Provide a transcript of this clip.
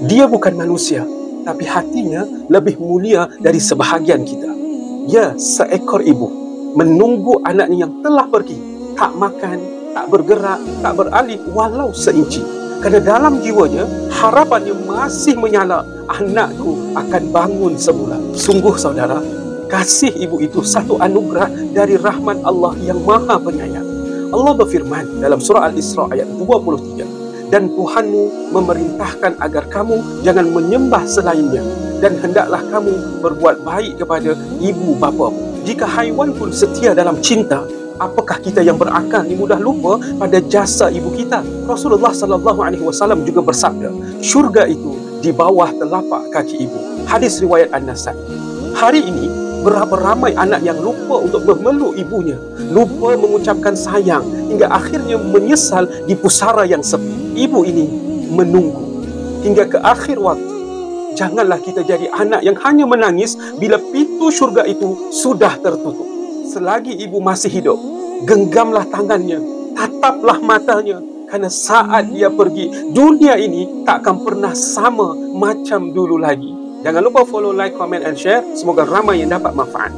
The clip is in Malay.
Dia bukan manusia, tapi hatinya lebih mulia dari sebahagian kita. Ya, seekor ibu menunggu anaknya yang telah pergi, tak makan, tak bergerak, tak beralih walau seinci. Kerana dalam jiwanya, harapannya masih menyala, anakku akan bangun semula. Sungguh saudara, kasih ibu itu satu anugerah dari rahmat Allah yang maha penyayang. Allah berfirman dalam surah Al-Isra ayat 23, dan Tuhanmu memerintahkan agar kamu jangan menyembah selainnya, dan hendaklah kamu berbuat baik kepada ibu bapamu. Jika haiwan pun setia dalam cinta, apakah kita yang berakal ni mudah lupa pada jasa ibu kita? Rasulullah SAW juga bersabda, syurga itu di bawah telapak kaki ibu. Hadis riwayat An-Nasai. Hari ini berapa ramai anak yang lupa untuk memeluk ibunya, lupa mengucapkan sayang, hingga akhirnya menyesal di pusara yang sepi. Ibu ini menunggu hingga ke akhir waktu. Janganlah kita jadi anak yang hanya menangis bila pintu syurga itu sudah tertutup. Selagi ibu masih hidup, genggamlah tangannya, tataplah matanya, kerana saat dia pergi, dunia ini tak akan pernah sama macam dulu lagi. Jangan lupa follow, like, comment and share. Semoga ramai yang dapat manfaat.